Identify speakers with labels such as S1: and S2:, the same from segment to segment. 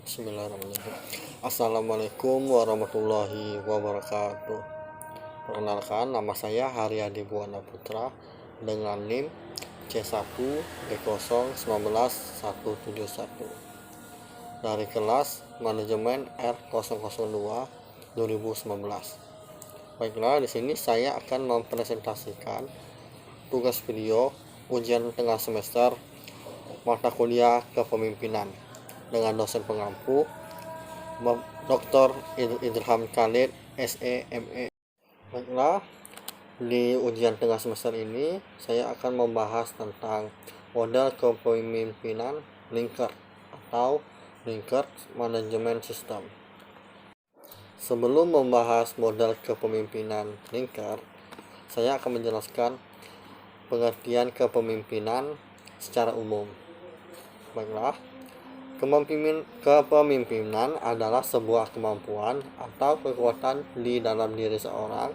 S1: Bismillahirrahmanirrahim. Assalamualaikum warahmatullahi wabarakatuh. Perkenalkan, nama saya Haryadi Buwana Putra dengan NIM C1B0191171 dari kelas Manajemen R002 2019. Baiklah, di sini saya akan mempresentasikan tugas video ujian tengah semester mata kuliah kepemimpinan dengan dosen pengampu Dr. Idham Khalid SEME. Baiklah, di ujian tengah semester ini saya akan membahas tentang model kepemimpinan Likert atau Likert Management System. Sebelum membahas model kepemimpinan Likert, saya akan menjelaskan pengertian kepemimpinan secara umum. Baiklah, kepemimpinan adalah sebuah kemampuan atau kekuatan di dalam diri seorang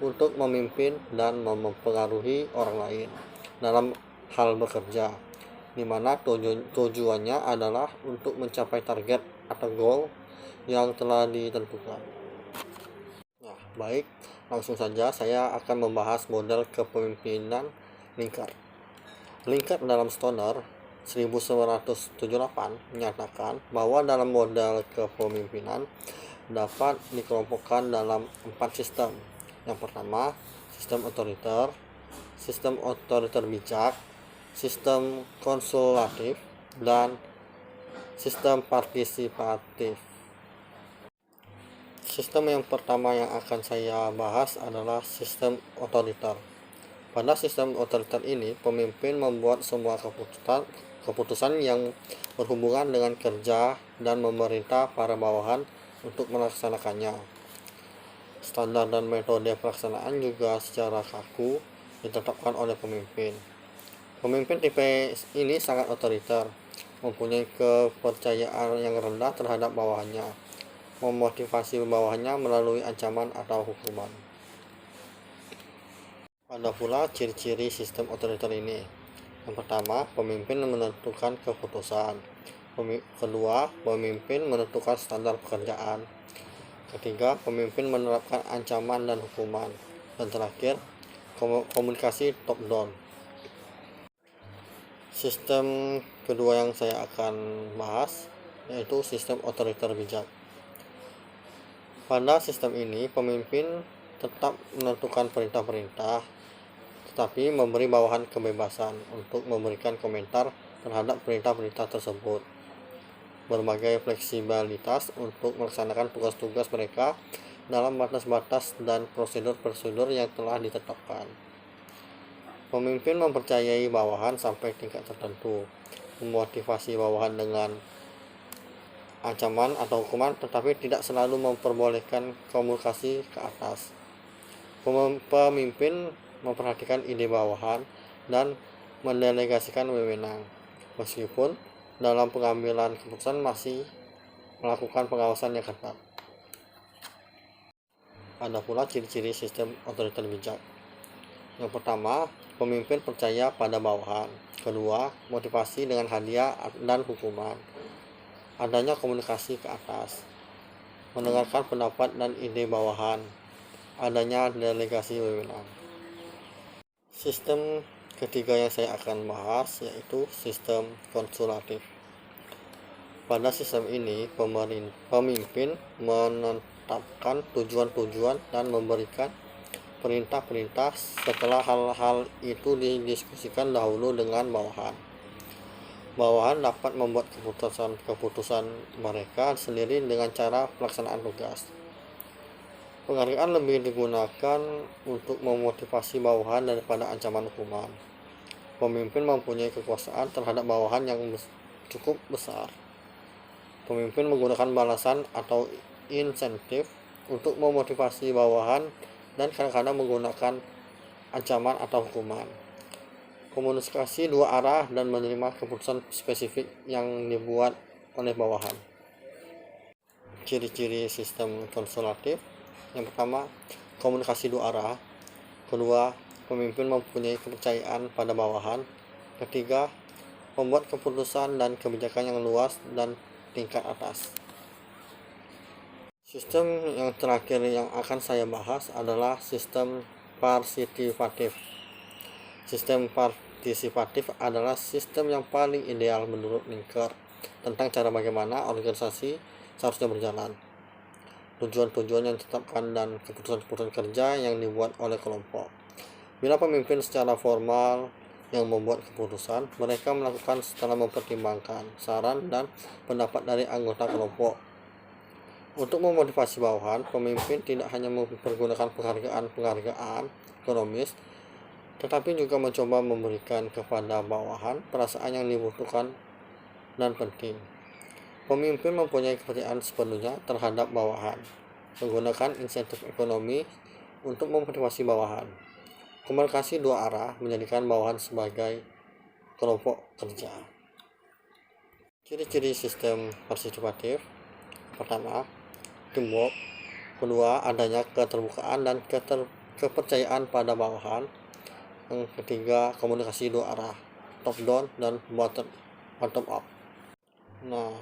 S1: untuk memimpin dan mempengaruhi orang lain dalam hal bekerja, di mana tujuannya adalah untuk mencapai target atau goal yang telah ditentukan. Nah, baik, langsung saja saya akan membahas model kepemimpinan Likert. Likert dalam Stoner 1978 menyatakan bahwa dalam model kepemimpinan dapat dikelompokkan dalam 4 sistem. Yang pertama, sistem otoriter bijak, sistem konsultatif, dan sistem partisipatif. Sistem yang pertama yang akan saya bahas adalah sistem otoriter. Pada sistem otoriter ini, pemimpin membuat semua keputusan yang berhubungan dengan kerja dan memerintah para bawahan untuk melaksanakannya. Standar dan metode pelaksanaan juga secara kaku ditetapkan oleh pemimpin. Pemimpin tipe ini sangat otoriter, mempunyai kepercayaan yang rendah terhadap bawahannya, memotivasi bawahannya melalui ancaman atau hukuman. Ada pula ciri-ciri sistem otoriter ini. Yang pertama, pemimpin menentukan keputusan. Kedua, pemimpin menentukan standar pekerjaan. Ketiga, pemimpin menerapkan ancaman dan hukuman. Dan terakhir, komunikasi top down. Sistem kedua yang saya akan bahas yaitu sistem otoriter bijak. Pada sistem ini, pemimpin tetap menentukan perintah-perintah, tetapi memberi bawahan kebebasan untuk memberikan komentar terhadap perintah-perintah tersebut. Berbagai fleksibilitas untuk melaksanakan tugas-tugas mereka dalam batas-batas dan prosedur-prosedur yang telah ditetapkan. Pemimpin mempercayai bawahan sampai tingkat tertentu, memotivasi bawahan dengan ancaman atau hukuman, tetapi tidak selalu memperbolehkan komunikasi ke atas. Pemimpin memperhatikan ide bawahan dan mendelegasikan wewenang, meskipun dalam pengambilan keputusan masih melakukan pengawasan yang ketat. Ada pula ciri-ciri sistem otoriter bijak. Yang pertama, pemimpin percaya pada bawahan. Kedua, motivasi dengan hadiah dan hukuman. Adanya komunikasi ke atas, mendengarkan pendapat dan ide bawahan, adanya delegasi wewenang. Sistem ketiga yang saya akan bahas yaitu sistem konsultatif. Pada sistem ini, pemimpin menetapkan tujuan-tujuan dan memberikan perintah-perintah setelah hal-hal itu didiskusikan dahulu dengan bawahan. Bawahan dapat membuat keputusan mereka sendiri dengan cara pelaksanaan tugas. Penghargaan lebih digunakan untuk memotivasi bawahan daripada ancaman hukuman. Pemimpin mempunyai kekuasaan terhadap bawahan yang cukup besar. Pemimpin menggunakan balasan atau insentif untuk memotivasi bawahan dan kadang-kadang menggunakan ancaman atau hukuman. Komunikasi dua arah dan menerima keputusan spesifik yang dibuat oleh bawahan. Ciri-ciri sistem konsultatif. Yang pertama, komunikasi dua arah. Kedua, pemimpin mempunyai kepercayaan pada bawahan. Ketiga, membuat keputusan dan kebijakan yang luas dan tingkat atas. Sistem yang terakhir yang akan saya bahas adalah sistem partisipatif. Sistem partisipatif adalah sistem yang paling ideal menurut Linker tentang cara bagaimana organisasi seharusnya berjalan, tujuan-tujuan yang ditetapkan, dan keputusan-keputusan kerja yang dibuat oleh kelompok. Bila pemimpin secara formal yang membuat keputusan, mereka melakukan setelah mempertimbangkan saran dan pendapat dari anggota kelompok. Untuk memotivasi bawahan, pemimpin tidak hanya mempergunakan penghargaan ekonomis, tetapi juga mencoba memberikan kepada bawahan perasaan yang dibutuhkan dan penting. Pemimpin mempunyai kepercayaan sepenuhnya terhadap bawahan, menggunakan insentif ekonomi untuk memotivasi bawahan. Komunikasi dua arah menjadikan bawahan sebagai kelompok kerja. Ciri-ciri sistem partisipatif: pertama, teamwork. Kedua, adanya keterbukaan dan kepercayaan pada bawahan. Yang ketiga, komunikasi dua arah, top down dan bottom up. Nah,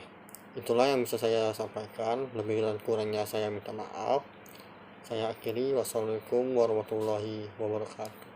S1: itulah yang bisa saya sampaikan. Lebih dan kurangnya saya minta maaf. Saya akhiri. Wassalamualaikum warahmatullahi wabarakatuh.